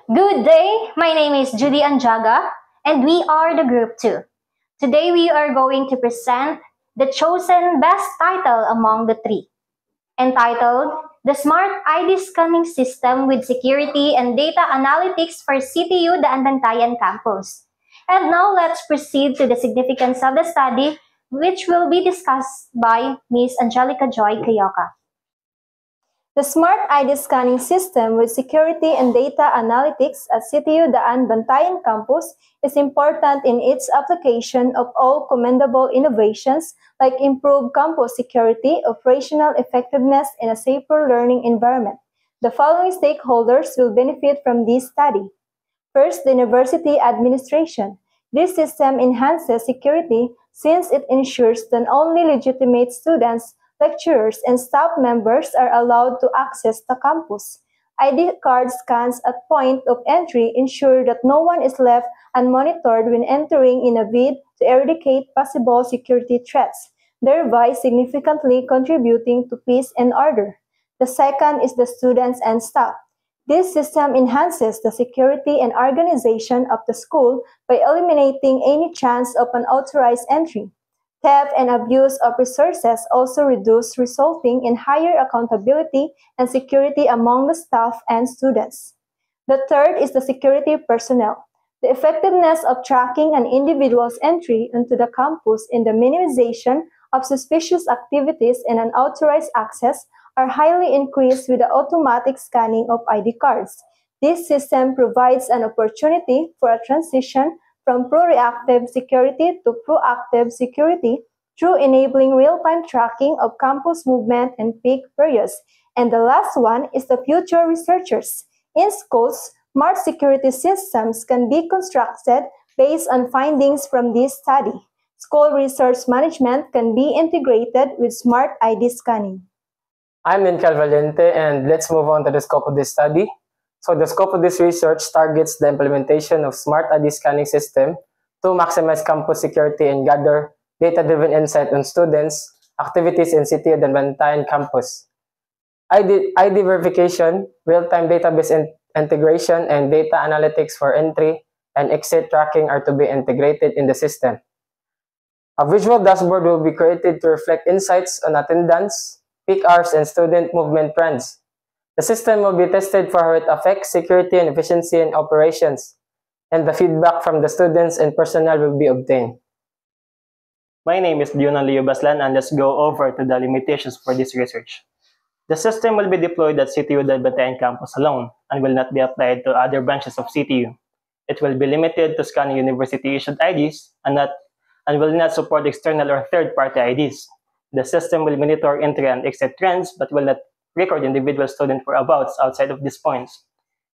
Good day, my name is Judy Anjaga, and we are the Group 2. Today we are going to present the chosen best title among the three, entitled The Smart ID Scanning System with Security and Data Analytics for CTU Daan Bantayan Campus. And now let's proceed to the significance of the study, which will be discussed by Ms. Angelica Joy Cayoca. The Smart ID Scanning System with Security and Data Analytics at CTU Daan Bantayan Campus is important in its application of all commendable innovations like improved campus security, operational effectiveness, and a safer learning environment. The following stakeholders will benefit from this study. First, the university administration. This system enhances security since it ensures that only legitimate students, lecturers, and staff members are allowed to access the campus. ID card scans at point of entry ensure that no one is left unmonitored when entering in a bid to eradicate possible security threats, thereby significantly contributing to peace and order. The second is the students and staff. This system enhances the security and organization of the school by eliminating any chance of unauthorized entry. Theft and abuse of resources also reduce, resulting in higher accountability and security among the staff and students. The third is the security personnel. The effectiveness of tracking an individual's entry into the campus and the minimization of suspicious activities and unauthorized access are highly increased with the automatic scanning of ID cards. This system provides an opportunity for a transition from proactive security to proactive security through enabling real-time tracking of campus movement and peak periods. And the last one is the future researchers. In schools, smart security systems can be constructed based on findings from this study. School research management can be integrated with smart ID scanning. I'm Lincal Valiente, and let's move on to the scope of this study. So the scope of this research targets the implementation of smart ID scanning system to maximize campus security and gather data-driven insight on students, activities in CTU Daan Bantayan campus. ID verification, real-time database integration, and data analytics for entry and exit tracking are to be integrated in the system. A visual dashboard will be created to reflect insights on attendance, peak hours, and student movement trends. The system will be tested for how it affects security and efficiency in operations, and the feedback from the students and personnel will be obtained. My name is Dion Leo Baslan, and let's go over to the limitations for this research. The system will be deployed at CTU Daan Bantayan campus alone and will not be applied to other branches of CTU. It will be limited to scanning university-issued IDs and will not support external or third-party IDs. The system will monitor entry and exit trends but will not record individual student whereabouts outside of these points.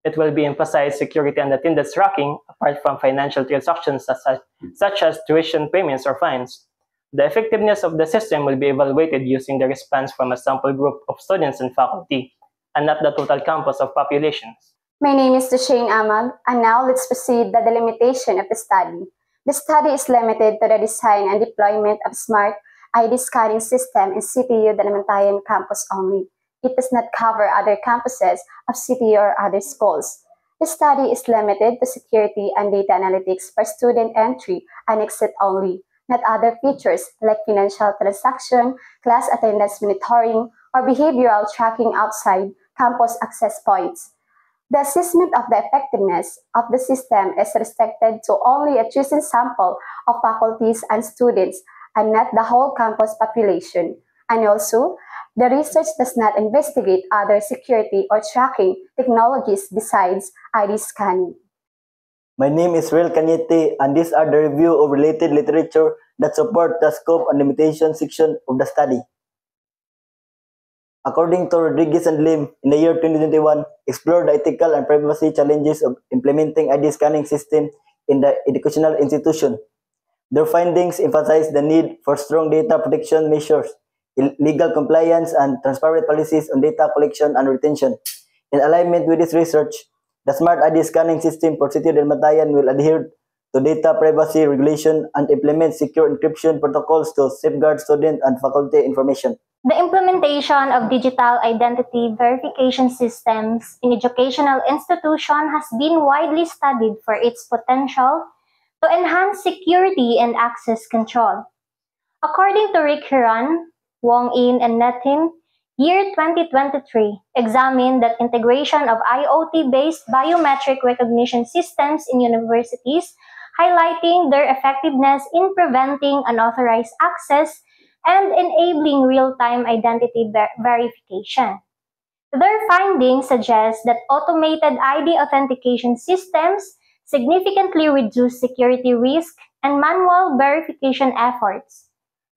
It will be emphasized security and attendance tracking apart from financial transactions such as tuition payments or fines. The effectiveness of the system will be evaluated using the response from a sample group of students and faculty, and not the total campus of populations. My name is Dushane Amal, and now let's proceed to the limitation of the study. The study is limited to the design and deployment of smart ID scanning system in CTU Daan Bantayan campus only. It does not cover other campuses of CTU or other schools. The study is limited to security and data analytics for student entry and exit only, not other features like financial transaction, class attendance monitoring, or behavioral tracking outside campus access points. The assessment of the effectiveness of the system is restricted to only a chosen sample of faculties and students and not the whole campus population. And also, the research does not investigate other security or tracking technologies besides ID scanning. My name is Real Cañete, and these are the review of related literature that support the scope and limitation section of the study. According to Rodriguez and Lim, in the year 2021, explore the ethical and privacy challenges of implementing ID scanning system in the educational institution. Their findings emphasize the need for strong data protection measures, legal compliance, and transparent policies on data collection and retention. In alignment with this research, the smart ID scanning system for CTU Daan Bantayan will adhere to data privacy regulation and implement secure encryption protocols to safeguard student and faculty information. The implementation of digital identity verification systems in educational institutions has been widely studied for its potential to enhance security and access control. According to Rick Huron, Wong In, and Nathan, year 2023 examined that integration of IoT-based biometric recognition systems in universities, highlighting their effectiveness in preventing unauthorized access and enabling real-time identity verification. Their findings suggest that automated ID authentication systems significantly reduce security risk and manual verification efforts.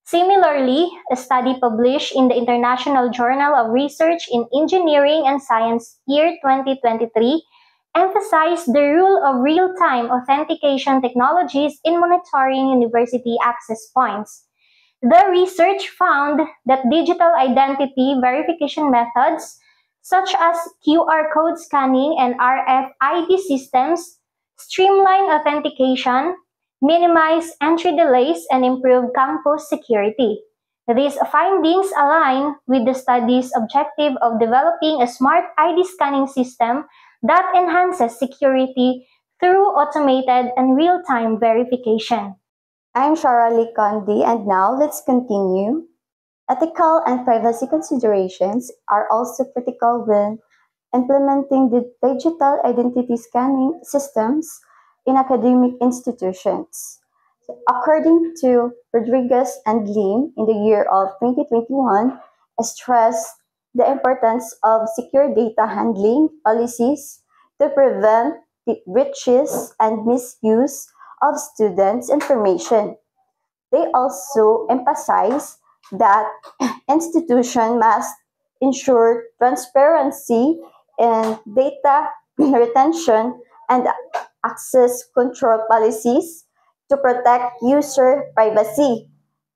Similarly, a study published in the International Journal of Research in Engineering and Science year 2023 emphasized the role of real-time authentication technologies in monitoring university access points. The research found that digital identity verification methods such as QR code scanning and RFID systems streamline authentication, minimize entry delays, and improve campus security. These findings align with the study's objective of developing a smart ID scanning system that enhances security through automated and real-time verification. I'm Shara Lee Condi, and now let's continue. Ethical and privacy considerations are also critical when implementing the digital identity scanning systems in academic institutions. According to Rodriguez and Lim in the year of 2021, stressed the importance of secure data handling policies to prevent the breaches and misuse of students' information. They also emphasize that institutions must ensure transparency in data retention and access control policies to protect user privacy.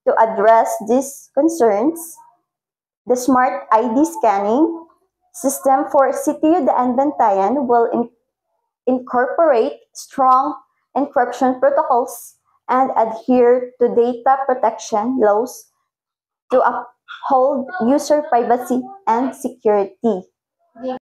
To address these concerns, the Smart ID scanning system for CTU Daan Bantayan will incorporate strong encryption protocols and adhere to data protection laws to uphold user privacy and security.